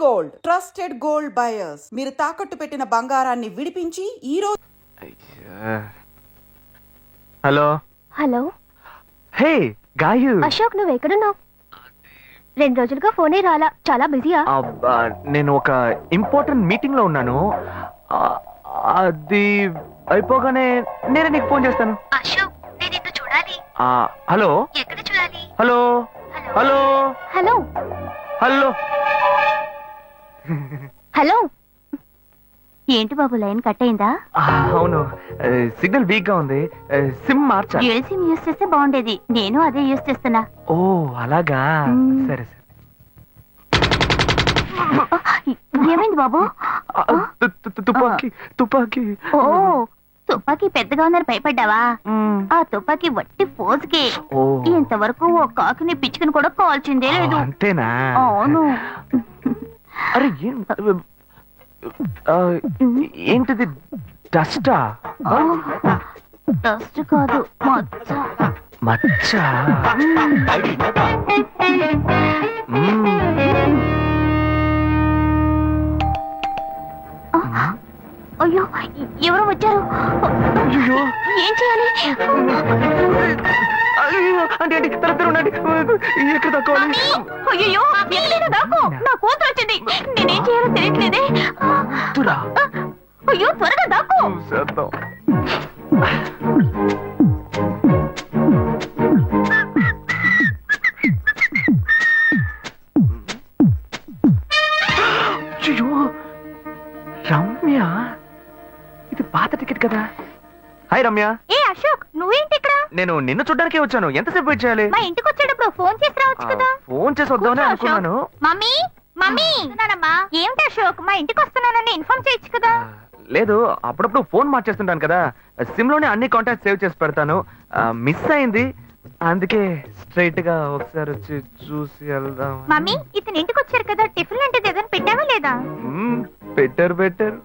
Gold trusted gold buyers మీరు తాకట్టు పెట్టిన బంగారాన్ని విడిపించి ఈ రోజు. Hello hello. Hey Gayu. Ashok నువ్వు ఎక్కడున్నావు? 2 రోజులుగా ఫోనే రాలా, చాలా బిజీయా? నేను ఒక ఇంపార్టెంట్ మీటింగ్ లో ఉన్నాను. అది అయిపోగానే నేను నీకు ఫోన్ చేస్తాను. అశోక్ నేను నిన్ను చూడాలి. హలో. ఎక్కడ చూడాలి? Hello hello hello hello hello. ఏంటి బాబు లైన్ కట్ అయిందా? అవును, సిగ్నల్ వీక్ గా ఉంది. సిమ్ మార్చా. డ్యూయల్ సిమ్ యూస్ చేస్తే బాగుండేది, నేను అదే యూస్ చేస్తున్నా. ఓ అలాగా, సరే సరే. ఏమైంది బాబు? తుపాకీ తుపాకీ. ఓ తుపాకీ పెద్దగా ఉందని భయపడ్డావా? ఆ తుపాకీ వట్టి ఫోజుకే. ఇంతవరకు ఓ కాకిని పిచ్చుకుని కూడా కాల్చిందే లేదు. అంతేనా? అవును. అరే ఏంటిది? డస్టా? డస్ట్ కాదు, మచ్చ. మచ్చ? అయ్యో ఎవరో వచ్చారు. ఏం చేయాలి? అంటే ఉండండి, ఎక్కడ తక్కువాలి? అయ్యో ఎక్కడైనా దాకో, నా కూతురు వచ్చింది. నేనేం చేయాలో తెలియట్లేదే. అయ్యో త్వరగా దాకో. రమ్య, ఇది పాత టికెట్ కదా. హాయ్ రమ్య. ఏ అశోక్ నువ్వేంటి ఇక్కడ? నేను నిన్ను చూడ్డానికే వచ్చాను. ఎంతసేపు వెయిట్ చేయాలి? మా ఇంటికి వచ్చేటప్పుడు ఫోన్ చేసి రావచ్చు కదా. ఫోన్ చేసి వద్దామని అనుకున్నాను. మమ్మీ మమ్మీ ఏమిటి అశోక్, మా ఇంటికి వస్తున్నానని ఇన్ఫార్మ్ చేయొచ్చు కదా. లేదు, అప్పుడప్పుడు ఫోన్ మార్చేస్తుంటాను కదా, సిమ్ లోనే అన్ని కాంటాక్ట్ సేవ్ చేసి పెడతాను. మిస్ అయింది, అందుకే స్ట్రైట్ గా ఒకసారి వచ్చి చూసి వెళ్దాం. మమ్మీ ఇతను ఇంటికి వచ్చారు కదా, టిఫిన్ లాంటిది ఏదైనా పెట్టావా లేదా? బెటర్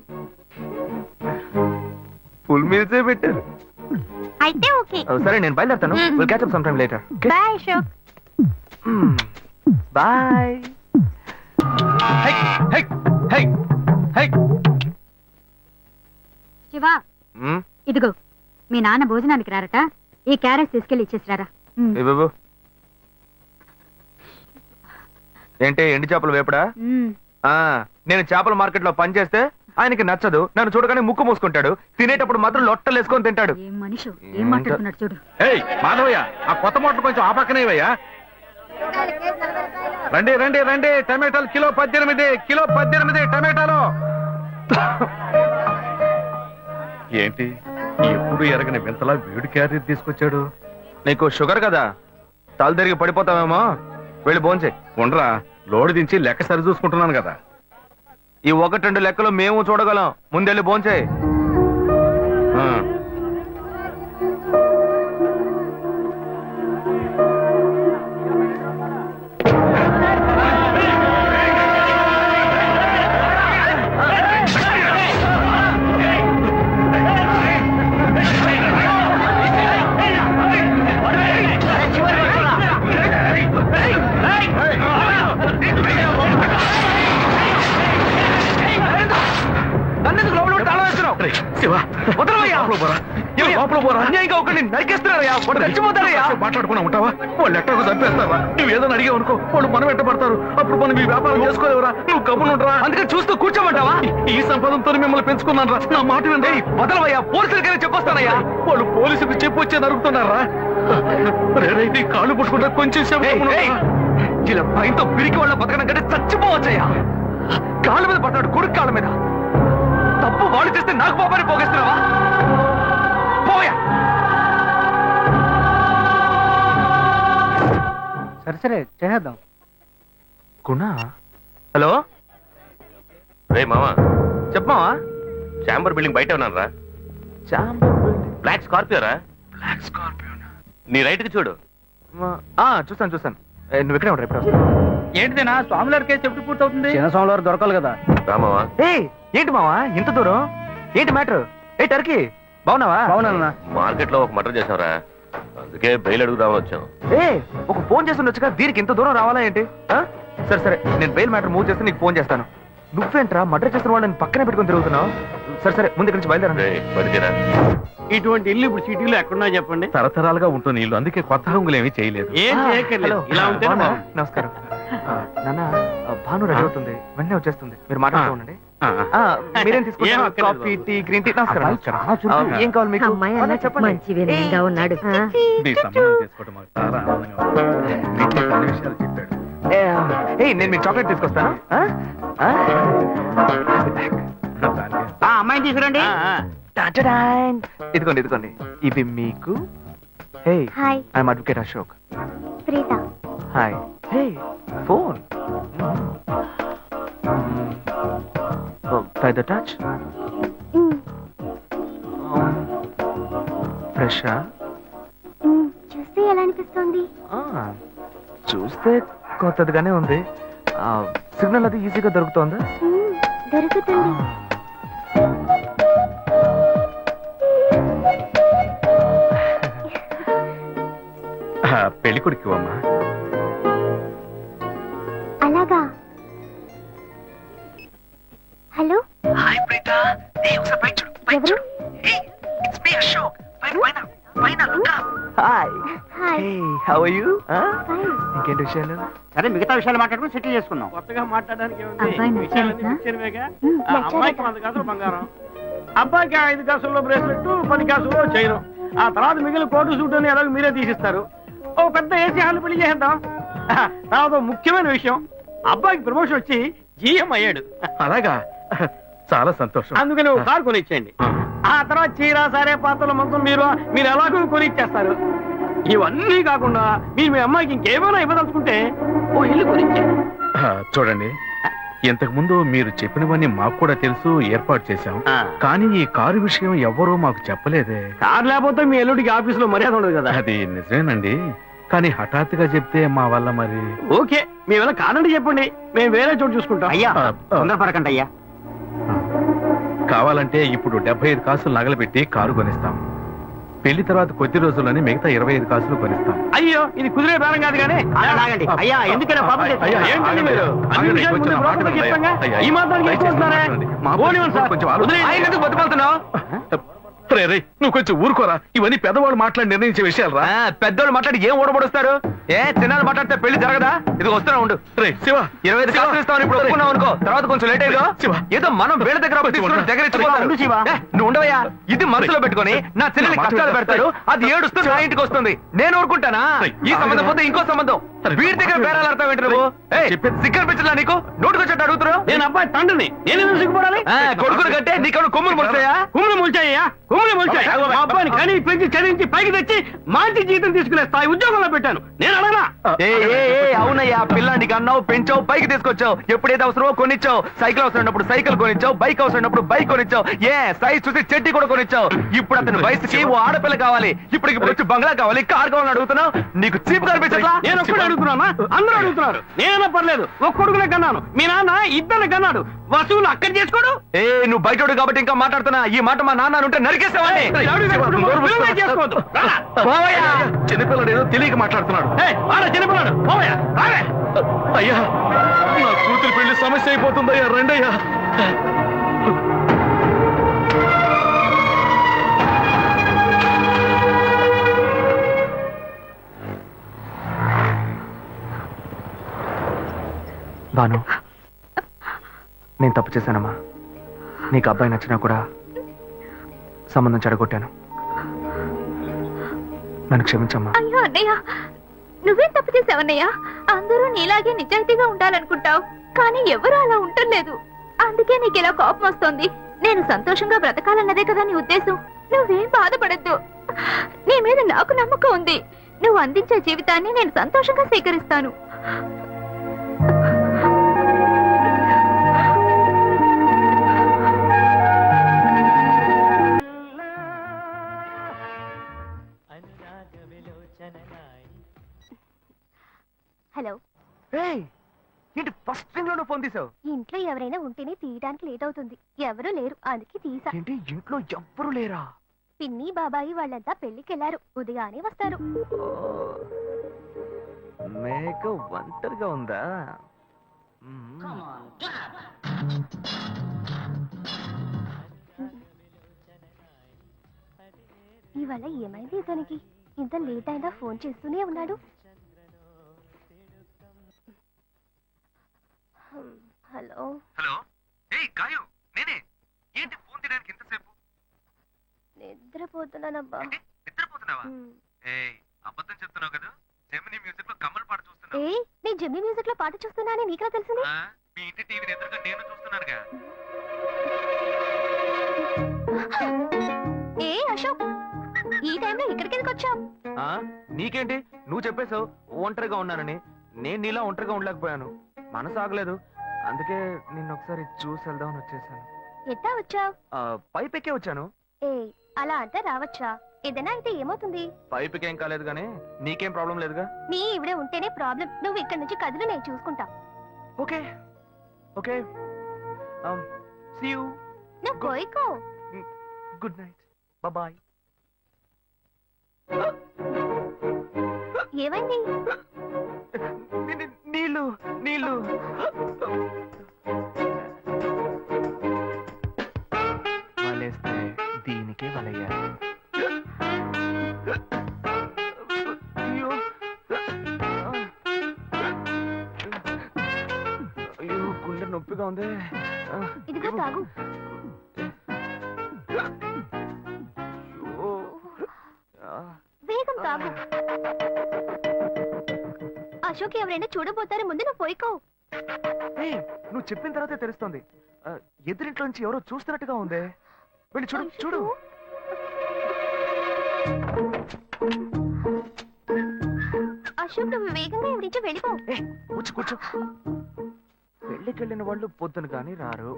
ఫుల్ మీల్సే బెటర్. అయితే ఓకే. సరే నేను బయలుదేరుతాను. Will catch up some time later. Bye Ashok. Bye. Shiva, ఇదిగో మీ నాన్న భోజనానికి రారట, ఈ క్యారెట్ తీసుకెళ్లి ఇచ్చేసిరారా. బాబు ఏంటి ఎండి చేపలు వేపడా? నేను చేపల మార్కెట్ లో పని చేస్తే ఆయనకి నచ్చదు. నన్ను చూడగానే ముక్కు మూసుకుంటాడు. తినేటప్పుడు మాత్రం లొట్టలు వేసుకొని తింటాడు. ఏం మనిషి, ఏం మాట్లాడుతున్నాడు చూడు. మాధవయ్య, ఆ కొత్త మోటార్ కొంచెం ఆ పక్కనేవయ్యా. రండి రండి రండి, టమాటాలు కిలో 18 టమాటాలు. ఏంటి ఎప్పుడు ఎరగని వింతలా వేడి క్యారెట్ తీసుకొచ్చాడు? నీకు షుగర్ కదా, తల తిరిగి పడిపోతావేమో. వెళ్ళి భోంచే. ఉండరా, లోడు దించి లెక్క సరి చూసుకుంటున్నాను కదా. ఈ 1-2 లెక్కలు మేము చూడగలం. ముందెళ్ళి భోంచే. మాట్లాడుకున్నా ఉంటావా? వాళ్ళు ఎట్టకు చంపేస్తావా? నువ్వు ఏదో అడిగావు అనుకో, వాళ్ళు మనం వెంటబడతారు. అప్పుడు మనం ఈ వ్యాపారం చేసుకోలేవరా? నువ్వు కబునుంటరా? అందుకే చూస్తూ కూర్చోమంటావా? ఈ సంపదంతో మిమ్మల్ని పెంచుకున్నాను రా. నా మాట వినండి. వదలవయ్యా, పోలీసులకైనా చెప్పొస్తానయ్యా. వాళ్ళు పోలీసులకు చెప్పొచ్చే నరుగుతున్నారా? నీ కాళ్ళు పుట్టుకుంటా కొంచెం సేపు. ఇలా భయంతో పిరికి వాళ్ళ బతకడం కంటే చచ్చిపోవచ్చయ్యా. కాళ్ళ మీద పడ్డాడు, కొడుకు కాళ్ళ మీద. తప్పు వాళ్ళు చేస్తే నాకు పాపాన్ని పోగేస్తున్నావా? పోయా. సరే చేద్దాం. గుణ. హలో. రే మామా, చెప్పమావా. చాంబర్ బిల్డింగ్ బయట ఉన్నాను రా. బ్లాక్ స్కార్పియో రా. Black Scorpio. నీ రైట్ కి చూడు. చూస్తాను. నువ్వు ఎక్కడే ఉంటావు? ఎప్పుడు వస్తావు? ఏంటిదేనా స్వామివారి కేసు ఎప్పుడు పూర్తవుతుంది? చిన్న స్వామివారు దొరకాలి కదా. రామావా. ఏంటి మావా ఇంత దూరం? ఏంటి మ్యాటర్? టర్కీ బాగున్నావా? బాగున్నా. మార్కెట్ లో ఒక మర్డర్ చేసావురా, అందుకే బెయిల్ అడుగుదామని వచ్చాం. ఒక ఫోన్ చేసి ఉండొచ్చుగా, దీనికి ఇంత దూరం రావాలా ఏంటి? సరే సరే, నేను బెయిల్ మ్యాటర్ మూవ్ చేస్తే నీకు ఫోన్ చేస్తాను. నువ్వేంట్రా మర్డర్ చేస్తున్న వాళ్ళని పక్కనే పెట్టుకుని తిరుగుతున్నావు? సరే సరే, ముందు ఇక్కడి నుంచి బయలుదేరండి. బడిదిరా ఇటువంటి ఇల్లు ఇప్పుడు సిటీలో ఎక్కడున్నా చెప్పండి. తరతరాలుగా ఉంటుంది ఇల్లు, అందుకే కొత్త హంగులు ఏమీ చేయలేదు. ఏం చేయక్కర్లేదు, ఇలా ఉంటే బాగున్నారా? నమస్కారం. నాన్న, భాను రెడీ అవుతుంది, వెంటనే వచ్చేస్తుంది. మీరు మాట్లాడుతూ ఉండండి. మీరేం ఏం తీసుకుంటారు? అక్కర్లేదు కాఫీ, టీ, గ్రీన్ టీ? నమస్కారం. ఏం కావాలి మీకు? చెప్పండి. మంచి వినయంగా ఉన్నాడు మీ సంబంధం చేసుకోవడం మాకు చాలా ఆనందంగా ఉంది. నీతో కొన్ని విషయాలు చెప్పాడు. నేను మీకు చాక్లెట్ తీసుకొస్తాను. దానికి అమ్మాయిని తీసుకురండి. ఇదిగోండి ఇదిగోండి, ఇవి మీకు. Hey, hi I'm advocate Ashok. Preetha. Hi. Hey, phone. By the touch? Fresh. చూస్తే ఎలా అనిపిస్తుంది? చూస్తే కొత్తదిగానే ఉంది. సిగ్నల్ అది ఈజీగా దొరుకుతోందా? దొరుకుతుంది. పెళ్లి కొడుకు అమ్మా. అలాగా. Hello, hi Preetha. ఒకసారి పైకి చూడు, పైకి ఎవరు? చూడు. It's me, Ashok. పైన look up. Hi. Hi. Hey, how are you? Fine. ఇంకేంటి విషయాలు? సరే, మిగతా విషయాలు మాట్లాడుకుని సెటిల్ చేసుకున్నాం. కొత్తగా మాట్లాడడానికి అబ్బాయి నచ్చాడా? అమ్మాయికి 100 కాసులు బంగారం, అబ్బాయికి 5 కాసుల్లో బ్రేస్లెట్, 10 కాసుల్లో చైన్. ఆ తర్వాత మిగిలిన కోటు సూట్ అని ఎలాగో మీరే తీసిస్తారు. ఓ పెద్ద ఏసీ హాల్ పెళ్లి చేద్దాం. తర్వాత ముఖ్యమైన విషయం, అబ్బాయికి ప్రమోషన్ వచ్చి జీఎం అయ్యాడు. అలాగా, చాలా సంతోషం. అందుకని ఒక కారు కొనిచ్చేయండి. ఆ తర్వాత చీర, సారే, పాత్రల మొత్తం మీరు ఎలాగో కొనిచ్చేస్తారు. ఇవన్నీ కాకుండా మీరు మీ అమ్మాయికి ఇంకేమైనా ఇవ్వదలుచుకుంటే ఓ ఇల్లు కొనిచ్చేయండి. చూడండి, ఇంతకు ముందు మీరు చెప్పినవన్నీ మాకు కూడా తెలుసు, ఏర్పాటు చేశాం. కానీ ఈ కారు విషయం ఎవ్వరూ మాకు చెప్పలేదే. కారు లేకపోతే మీ ఎల్లుడికి ఆఫీసులో మర్యాద ఉండదు కదా. అది నిజమేనండి, కానీ హఠాత్తుగా చెప్తే మా వల్ల మరి. ఓకే, మీ వల్ల కాదండి చెప్పండి, మేము వేరే చోటు చూసుకుంటాం. అయ్యా, తొందరపడకండి అయ్యా. కావాలంటే ఇప్పుడు 75 కాసులు నగలబెట్టి కారు కొనిస్తాం. పెళ్లి తర్వాత కొద్ది రోజుల్లోనే మిగతా 25 కాసులు కొనిస్తాం. అయ్యో, ఇది కుదిరే బేరం కాదు కానీ ఆగండి. అయ్యా, ఎందుకైనా పాపం చేస్తారు? అయ్యా, ఏంటండి మీరు? అన్ని ఆగండి, విషయాలు కొంచెం ముందు బ్రోకర్తో మాట్లాడండి. చెప్పంగా, అయ్యా, ఈ మాత్రానికి దయచేసి ఎక్కువస్తున్నారే? మాట్లాడండి. మా పోనివ్వండి సార్, కొంచెం ఆలోచించండి. వదిలేయండి. ఆయన ఎందుకు బతుకుతున్నావు? రే, నువ్వు కొంచెం ఊరుకోరా. ఇవన్నీ పెద్దవాళ్ళు మాట్లాడి నిర్ణయించే విషయాలు రా. పెద్దోళ్ళు మాట్లాడి ఏం ఓడబడుస్తారు? చిన్నాళ్ళు మాట్లాడితే పెళ్లి జరగదా? ఇది వస్తున్నా ఉండు. రే శివ, 25 కాసులు ఇస్తామని ఇప్పుడు ఒప్పుకున్నావు అనుకో, తర్వాత కొంచెం లేట్ అయ్యో. శివ. ఏదో మనం వేళ దగ్గర అప్పు తీసుకుని దగ్గర ఇచ్చిపోతారు. ఉండు శివ. నువ్వు ఉండవయ్యా. ఇది మనసులో పెట్టుకొని నా చెల్లెలి కష్టాలు పెడతారు, అది ఏడుస్తూ నా ఇంటికి వస్తుంది. నేను ఊరుకుంటానా? ఈ సంబంధం పోతే ఇంకో సంబంధం. వీడి దగ్గర బేరాలు ఆడతావు ఏంటి నువ్వు? సిగ్గర్ పిచ్చలా నీకు? నోటుకొచ్చేట్టు అడుగుతున్నావు. నేను అబ్బాయి తండ్రిని, నేను సిగ్గుపడాలి? కొడుకులు కంటే నీకు కొమ్ములు ముడతాయా? కుమ్ములు ముల్చాయ్యా, కుమ్ములు ముల్చాయి. మా అబ్బాయిని కని పెంచి చదివించి పైకి తెచ్చి మంచి జీతం తీసుకునే స్థాయి ఉద్యోగంలో పెట్టాను. నేను అడగనా? అవునయ్యా, పిల్లానికి అన్నావు, పెంచావు, పైకి తీసుకొచ్చావు. ఎప్పుడైతే అవసరమో కొనిచ్చావు. సైకిల్ అవసరమైనప్పుడు సైకిల్ కొనిచ్చావు, బైక్ అవసరమైనప్పుడు బైక్ కొనిచ్చావు. సైజ్ చూసి చెట్టి కూడా కొనిచ్చావు. ఇప్పుడు అతని వయసుకి ఓ ఆడపిల్ల కావాలి, ఇప్పుడు వచ్చి బంగ్లా కావాలి, కార్ కావాలని అడుగుతున్నావు. నీకు చీప్ కనిపించట్లా? నేను ఒక్కడే అడుగుతున్నా, అందరూ అడుగుతున్నారు. నేనైనా పర్లేదు, ఒక్క కొడుకునే కన్నాను, మీ నాన్న 2 కన్నాడు. వసూలు అక్కడ చేసుకోడు. నువ్వు బయటోడు కాబట్టి ఇంకా మాట్లాడుతున్నా. ఈ మాట మా నాన్న ఉంటే నరికేసావని. చేసుకోవద్దు. చిన్నపిల్లడు ఏదో తెలియక మాట్లాడుతున్నాడు. చిన్నపిల్లాడు అయ్యా, నా కూతురు పెళ్లి సమస్య అయిపోతుందయ్యా, రండయ్యా. బాను, నేను తప్పు చేశానమ్మా. నీకు అబ్బాయి నచ్చినా కూడా సంబంధం చెడగొట్టాను. నన్ను క్షమించమ్మా. అయ్యో అన్నయ్య, నువ్వేం తప్పు చేసావన్నయ్య? అందరూ నీలాగే నిజాయితీగా ఉండాలనుకుంటావు, కానీ ఎవరు అలా ఉండలేదు. అందుకే నీకు ఇలా కోపం వస్తుంది. నేను సంతోషంగా బ్రతకాలన్నదే కదా నీ ఉద్దేశం. నువ్వేం బాధపడద్దు, నీ మీద నాకు నమ్మకం ఉంది. నువ్వు అందించే జీవితాన్ని నేను సంతోషంగా స్వీకరిస్తాను. హలో, ఏంటి ఫస్ట్ రింగ్ లోనే ఫోన్ తీసావు? ఇంట్లో ఎవరైనా ఉంటేనే తీయడానికి లేట్ అవుతుంది. ఎవరూ లేరు, అందుకే తీసా. ఏంటి ఇంట్లో ఎవ్వరు లేరా? పిన్ని బాబాయి వాళ్ళంతా పెళ్లికెళ్లారు, ఉదయానే వస్తారు. మేక ఒంటరిగా ఉందా? ఇవాళ ఏమైంది ఇతనికి? ఇంత లేట్ అయినా ఫోన్ చేస్తూనే ఉన్నాడు. హలో హలో, ఏయ్ గాయు, నేనే. ఏంటి ఫోన్ తీయడానికి ఇంతసేపు? నిద్రపోతున్నానబ్బా. నిద్రపోతున్నావా? ఏయ్, అబద్ధం చెప్తున్నావు కదా. జెమిని మ్యూజిక్ లో కమల్ పాట చూస్తున్నా. ఏ నీ జెమిని మ్యూజిక్ లో పాట చూస్తున్నానని నీకెలా తెలిసింది? మీ ఇంటి టీవీని ఎదురుగా నేను చూస్తున్నానుగా. ఏ అశోక్, ఈ టైంలో ఇక్కడికి ఎందుకు వచ్చావు? నీకేంటి, నువ్వు చెప్పేశావు ఒంటరిగా ఉన్నానని. నేను నీలా ఒంటరిగా ఉండలేకపోయాను, మనసు ఆగలేదు. అందుకే నిన్ను ఒకసారి చూసి వెళ్దామని వచ్చేసాను. ఎట్టా వచ్చావు? పైపెక్కే వచ్చాను. ఏ అలా అంటే రావచ్చా? ఏదైనా అయితే ఏమవుతుంది? పైపెక్కేం కాలేదు కానీ నీకేం ప్రాబ్లం లేదుగా. నీ ఇవిడే ఉంటేనే ప్రాబ్లం. నువ్వు ఇక్కడి నుంచి కదులు, నేను చూసుకుంటా. Okay okay, see you. నువ్వు కోయికో. Good night, bye. ఏమైంది? నీళ్ళు నీళ్ళు. వలేస్తే దీనికే వలయ్యారు. అయ్యో అయ్యో, గుండె నొప్పిగా ఉంది. ఇదిగో తాగు. వేగం తాగు. అశోక్ ఎవరైనా చూడబోతారు, ముందు నువ్వు పోయికో. నువ్వు చెప్పిన తర్వాతే తెలుస్తోంది. ఎదురింట్లో నుంచి ఎవరో చూస్తున్నట్టుగా ఉంది. వెళ్ళి చూడు చూడు. అశోక్ నువ్వు వేగంగా ఎవరి నుంచి వెళ్ళిపో. కూర్చో కూర్చో. పెళ్ళికెళ్ళిన వాళ్ళు పొద్దున కానీ రారు.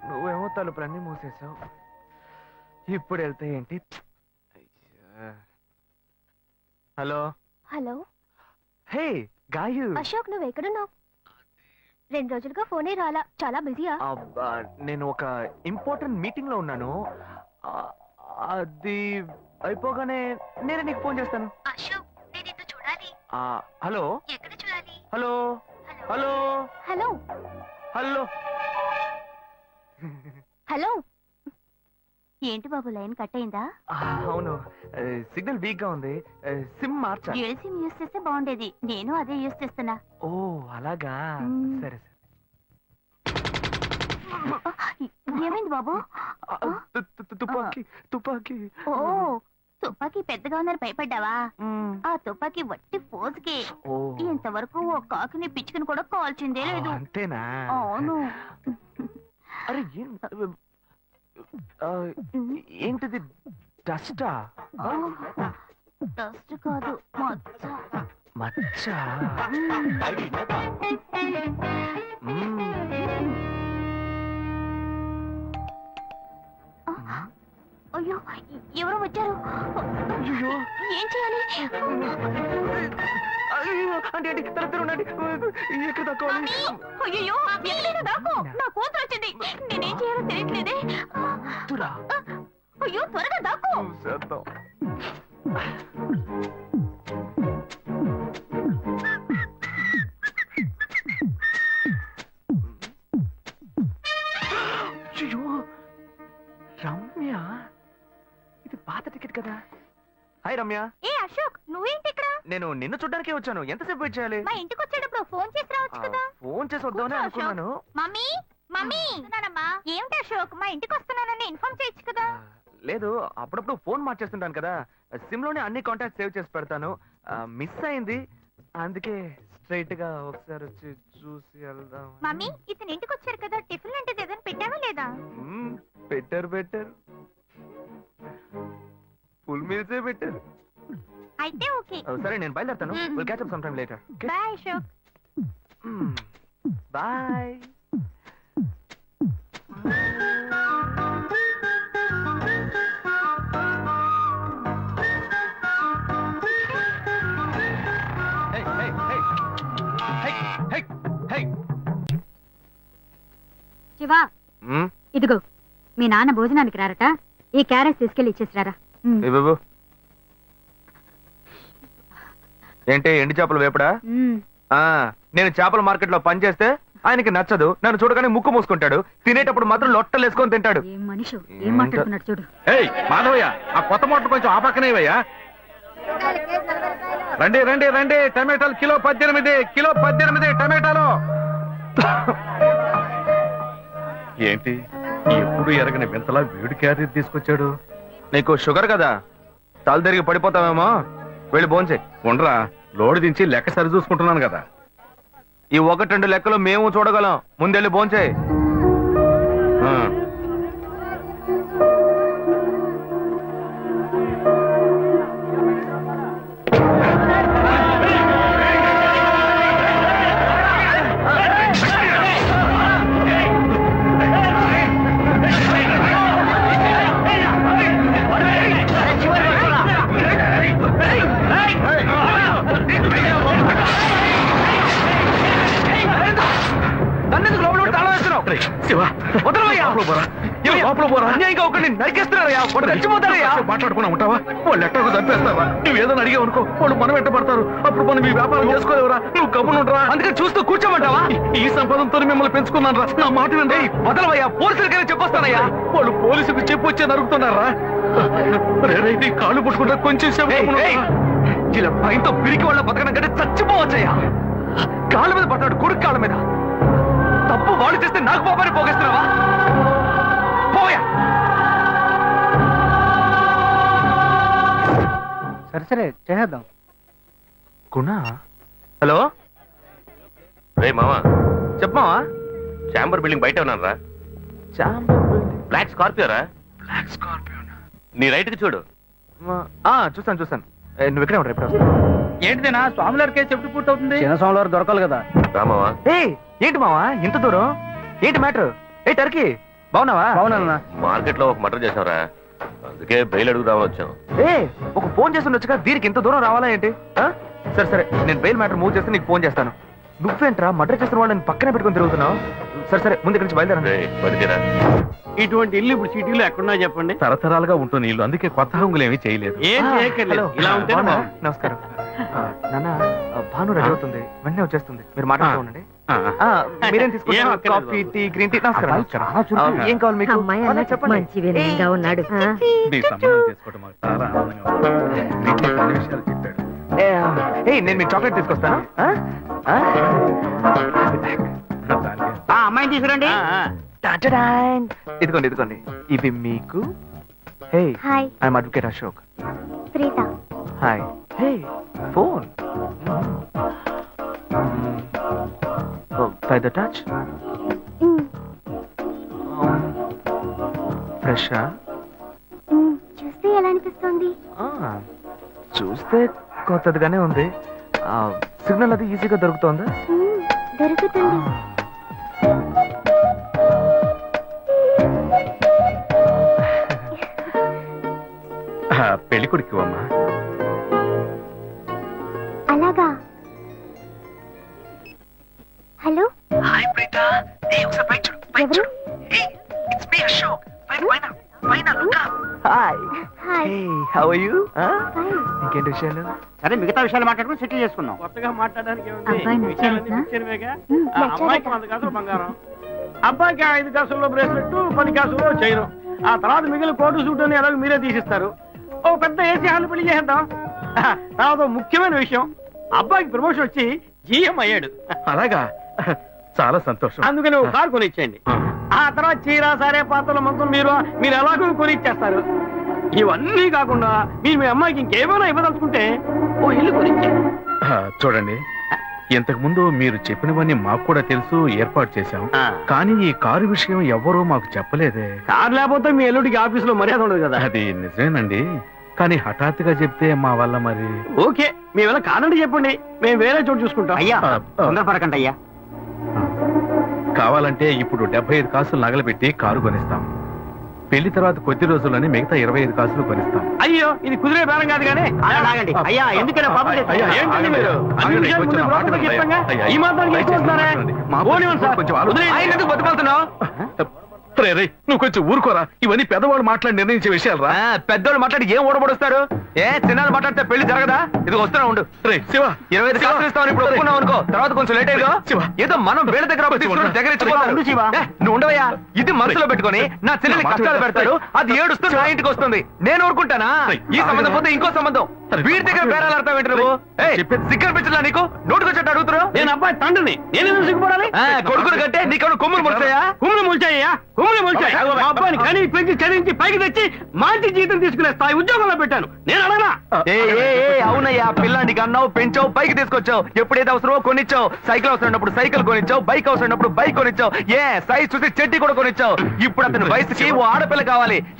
నువ్వేమో తలుపులన్నీ మూసేశావు. ఇప్పుడు వెళ్తే ఏంటి? Hello hello. Hey Gayu. Ashok నువ్వు ఎక్కడున్నావు? 2 రోజులుగా ఫోనే రాలా, చాలా బిజీయా? నేను ఒక ఇంపార్టెంట్ మీటింగ్ లో ఉన్నాను. అది అయిపోగానే నేనే నీకు ఫోన్ చేస్తాను. అశోక్ నేను నిన్ను చూడాలి. హలో. ఎక్కడ చూడాలి? Hello hello hello hello. Hello. ఏంటి బాబు, లైన్ కట్ అయిందా? అవును, సిగ్నల్ వీక్ గా ఉంది. సిమ్ మార్చా. డ్యూయల్ సిమ్ యూస్ చేస్తే బాగుండేది. నేను అదే యూస్ చేస్తున్నా. ఓ అలాగా, సరే సరే. ఏమైంది బాబు? తుపాకీ తుపాకీ. ఓ తుపాకీ పెద్దగా ఉందని భయపడ్డావా? ఆ తుపాకీ వట్టి ఫోజుకే. ఇంతవరకు ఓ కాకిని పిచ్చుకుని కూడా కాల్చిందే లేదు. అంతేనా? అవును. అరే ఏంటిది? డస్టా? డస్ట్ కాదు, మచ్చ. అయ్యో ఎవరో వచ్చారు. ఏం చేయాలి? అయ్యో అంటే ఎక్కడ తక్కువాలి? అయ్యో ఎక్కడైనా దాకో, నా కూతురు వచ్చింది. నేనేం చేయాలో తెలియట్లేదే. అయ్యో త్వరగా దాకో. రమ్య, ఇది పాత టికెట్ కదా. హాయ్ రమ్య. ఏ అశోక్, నువ్వేంటి ఇక్కడ? నేను నిన్ను చూడ్డానికే వచ్చాను. ఎంతసేపు వెయిట్ చేయాలి? మా ఇంటికి వచ్చేటప్పుడు ఫోన్ చేసి రావచ్చు కదా. ఫోన్ చేసి వద్దామని అనుకున్నాను. మమ్మీ మమ్మీ ఏమిటి అశోక్, మా ఇంటికి వస్తున్నానని ఇన్ఫార్మ్ చేయొచ్చు కదా. లేదు, అప్పుడప్పుడు ఫోన్ మార్చేస్తుంటాను కదా. సిమ్ లోనే అన్ని కాంటాక్ట్ సేవ్ చేసి పెడతాను. మిస్ అయింది, అందుకే స్ట్రైట్ గా ఒకసారి వచ్చి చూసి వెళ్దాం. మమ్మీ ఇతను ఇంటికి వచ్చారు కదా, టిఫిన్ లాంటిది ఏదైనా పెట్టావా లేదా? పెట్టారు ఫుల్ మీల్సే పెట్టారు. అయితే ఓకే. సరే నేను బయలుదేరుతాను. Will catch up some time later. Bye Ashok. Bye. Shiva, ఇదిగో మీ నాన్న భోజనానికి రారట. ఈ క్యారెట్ తీసుకెళ్లి ఇచ్చేసిరారా. బాబు ఏంటి ఎండి చేపలు వేపడా? నేను చేపల మార్కెట్ లో పనిచేస్తే ఆయనకి నచ్చదు, నన్ను చూడగానే ముక్కు మూసుకుంటాడు, తినేటప్పుడు మాత్రం లొట్టలు వేసుకొని తింటాడు. ఏం మనిషి ఏం మాట్లాడుతున్నాడు చూడు. ఏయ్ మాధవయ్య, ఆ కొత్త మోటార్ కొంచెం ఆ పక్కనేవయ్యా. రండి రండి రండి, టమాటాలు కిలో 18 టమాటాలు. ఏంటి ఎప్పుడు ఎరగని వింతలా వేడి క్యారీ తీసుకొచ్చాడు? నీకు షుగర్ కదా, తల తిరిగి పడిపోతావేమో, వెళ్ళి భోంచే. ఉండరా, లోడు దించి లెక్క సరి చూసుకుంటున్నాను కదా. ఈ 1-2 లెక్కలు మేము చూడగలం, ముందెళ్ళి భోంచే. ఆ. నన్నెందుకు లోపల పెట్టి తాళం వేస్తున్నావు? శివ, వదలవయ్యా. లోపల పోరా. లోపల పోరా. అన్యాయంగా ఒకరిని నరికేస్తున్నారయ్యా, వాడు చచ్చిపోతారయ్యా. మాట్లాడుకున్నా ఉంటావా? వాళ్ళు ఎట్టకు చంపేస్తావా? నువ్వు ఏదైనా అడిగావు అనుకో, వాళ్ళు మనం వెంటబడతారు. అప్పుడు మనం ఈ వ్యాపారం చేసుకోలేవురా. నువ్వు కమ్మునుంటరా. అందుకని చూస్తూ కూర్చోమంటావా? ఈ సంపదంతో మిమ్మల్ని పెంచుకున్నాను రా. నా మాట వినండి. వదలవయ్యా, పోలీసులకైనా చెప్పొస్తానయ్యా. వాళ్ళు పోలీసుకు చెప్పు వచ్చే నరుకుతున్నారా? నీ కాళ్ళు పుట్టుకుంటా కొంచెం సేపు గమ్మునుండరా. ఇలా భయంతో పిరికి వాళ్ళ బతకడం కంటే చచ్చిపోవచ్చయ్యా. కాళ్ళ మీద పడ్డాడు, కొడుకు కాళ్ళ మీద. తప్పు వాళ్ళు చేస్తే నాకు పాపాన్ని పోగేస్తున్నావా? పోయా. సరే చేద్దాం. గుణ, హలో, రే మామా, చెప్పమావా? చాంబర్ బిల్డింగ్ బయట ఉన్నాను రా. బ్లాక్ స్కార్పియో రా. నీ రైట్ కి చూడు. చూస్తాను. నువ్వు ఇక్కడే ఉంటావు, ఎప్పుడు వస్తావు? ఏంటిదేనా స్వామివారి కేసు ఎప్పుడు పూర్తవుతుంది? చిన్న స్వామివారు దొరకాలి కదా. రామావా, ఏంటి మావా ఇంత దూరం? ఏంటి మ్యాటర్? టర్కీ బాగున్నావా? అవునన్నా. మార్కెట్ లో ఒక మర్డర్ చేసావురా, అందుకే బెయిల్ అడుగుదామని వచ్చాం. ఒక ఫోన్ చేసి ఉండొచ్చుగా, దీనికి ఇంత దూరం రావాలా ఏంటి? సరే నేను బెయిల్ మ్యాటర్ మూవ్ చేస్తే నీకు ఫోన్ చేస్తాను. నువ్వేంట్రా మర్డర్ చేసిన వాళ్ళని పక్కనే పెట్టుకుని తిరుగుతున్నావు? సరే ముందు ఇక్కడి నుంచి బయలుదేరండి. పడితేరా ఇటువంటి ఇల్లు ఇప్పుడు సిటీలో ఎక్కడున్నా చెప్పండి. తరతరాలుగా ఉంటుంది ఇల్లు, అందుకే కొత్త హంగులు ఏమీ చేయలేదు. ఏం చేయక్కర్లేదు, ఇలా ఉంటే నమస్కారం. నాన్న, భాను రెడీ అవుతుంది, వెంటనే వచ్చేస్తుంది, మీరు మాట్లాడుతూ ఉండండి. మీరేం తీసుకుంటారు? Coffee, tea, green tea? నమస్కారం. ఏం కావాలి మీకు? చెప్పండి. మంచి వినయంగా ఉన్నాడు. నీ సంబంధం చేసుకోవడం మాకు చాలా ఆనందంగా ఉంది. నీకు కొన్ని విషయాలు చెప్పాడు. నేను మీ చాక్లెట్ తీసుకొస్తాను. అమ్మాయిని తీసుకురండి. ఇదిగోండి, ఇవి మీకు. Hi, I'm advocate Ashok. Preetha. Hi. Phone by the touch. Fresh. చూస్తే ఎలా అనిపిస్తుంది? చూస్తే కొత్తదిగానే ఉంది. సిగ్నల్ అది ఈజీగా దొరుకుతోందా? దొరుకుతుంది. పెళ్లి కొడుకు అమ్మా. అలాగా. Hello, hi Preetha. ఒకసారి పైకి చూడు, పైకి ఎవరు? చూడు. It's me Ashok. పైన look up. Hi. Hi. How are you? Fine. ఇంకేంటి విషయాలు? సరే మిగతా విషయాలు మాట్లాడుకుని సెటిల్ చేసుకుందాం. కొత్తగా మాట్లాడడానికి అబ్బాయి విషయాలన్నీ నచ్చాడా? పిక్చర్వేగా. నచ్చాడట. అమ్మాయికి 100 కాసులు బంగారం, అబ్బాయికి 5 కాసుల్లో బ్రేస్లెట్, 10 కాసుల్లో చైను. ఆ తర్వాత మిగిలిన కోటు సూట్ అని ఎలాగో మీరే తీసిస్తారు. ఓ పెద్ద ఏసీ హాల్ పెళ్లి చేద్దాం. తర్వాత ముఖ్యమైన విషయం, అబ్బాయికి ప్రమోషన్ వచ్చి జీఎం అయ్యాడు. అలాగా, చాలా సంతోషం. అందుకని ఒక కారు కొనిచ్చేయండి. ఆ తర్వాత చీర, సరే, పాత్రల మొత్తం మీరు ఎలాగో కొనిచ్చేస్తారు. ఇవన్నీ కాకుండా మీరు మీ అమ్మాయికి ఇంకేమైనా ఇవ్వదలుచుకుంటే ఓ ఇల్లు కొనిచ్చేయండి. చూడండి, ఇంతకు ముందు మీరు చెప్పినవన్నీ మాకు కూడా తెలుసు, ఏర్పాటు చేశాం. కానీ ఈ కారు విషయం ఎవ్వరూ మాకు చెప్పలేదే. కారు లేకపోతే మీ ఎల్లుడికి ఆఫీసులో మర్యాద ఉండదు కదా. అది నిజమేనండి, కానీ హఠాత్తుగా చెప్తే మా వల్ల మరి. ఓకే, మీ వల్ల కాదండి చెప్పండి, మేము వేరే చోటు చూసుకుంటాం. అయ్యా తొందరపడకండి అయ్యా. కావాలంటే ఇప్పుడు 75 కాసులు నగలబెట్టి కారు కొనిస్తాం. పెళ్లి తర్వాత కొద్ది రోజుల్లోనే మిగతా 25 కాసులు కొనిస్తాం. అయ్యో, ఇది కుదిరే బేరం కాదు కానీ అయ్యా, ఎందుకైనా పాపం చేస్తారా? అయ్యా, ఏంటండి ఆగండి. మీరు? అన్ని ఆగండి, విషయాలు కొంచెం ముందు మాట బ్రోకర్కి వినండి. ఇస్తాంగా? అయ్యా, ఈ మాత్రానికి దయచేసి ఎక్కువ వస్తున్నారే? మాట్లాడండి. మా పోనివ్వండి సార్. కొంచెం ఆలోచించండి. వదిలేయండి. ఆయన ఎందుకు బతుకుతున్నావు? రే రే నువ్వు కొంచెం ఊరుకోరా, ఇవన్నీ పెద్దవాళ్ళు మాట్లాడి నిర్ణయించే విషయాలు రా. పెద్దోళ్ళు మాట్లాడి ఏం ఓడబడుస్తారు? చిన్నాళ్ళు మాట్లాడితే పెళ్లి జరగదా? ఇది వస్తున్నా ఉండు. రే శివ, 25 కాసులు ఇస్తామని ఇప్పుడు ఒప్పుకున్నావు అనుకో, తర్వాత కొంచెం లేట్ అయ్యో శివ. ఏదో మనం వేళ దగ్గర తీసుకుని దగ్గర ఇచ్చిపోతారు. ఉండు శివ. నువ్వు ఉండవయ్యా, ఇది మనసులో పెట్టుకొని నా చెల్లెని నా మాట కష్టాలు వినరా? పెడతాడు, అది ఏడుస్తూ నా ఇంటికి వస్తుంది, నేను ఊరుకుంటానా? ఈ సంబంధం పోతే ఇంకో సంబంధం, వీడి దగ్గర బేరాలు ఆడతావు ఏంటి నువ్వు? సిగ్గర్ పిచ్చలా నీకు? నోటుకొచ్చేట్టు అడుగుతున్నావు? నేను అబ్బాయి తండ్రిని, నేను సిగ్గుపడాలి? కొడుకులు కంటే నీకు కొమ్ములు ముడిచాయా? కుమ్ములు ముల్చాయ్యా, కుమ్ములు ముల్చాయి. మా అబ్బాయిని కని పెంచి చదివించి పైకి తెచ్చి మంచి జీతం తీసుకునే స్థాయి ఉద్యోగంలో పెట్టాను. నేను అడగనా? అవునయ్యా, పిల్లానికి అన్నావు, పెంచావు, పైకి తీసుకొచ్చావు, ఎప్పుడైతే అవసరమో కొనిచ్చావు. సైకిల్ అవసరమైనప్పుడు సైకిల్ కొనిచ్చావు, బైక్ అవసరమైనప్పుడు బైక్ కొనిచ్చావు, సైజ్ చూసి చెడ్డి కూడా కొనిచ్చావు. ఇప్పుడు అతని వయసుకి ఓ ఆడపిల్ల కావాలి.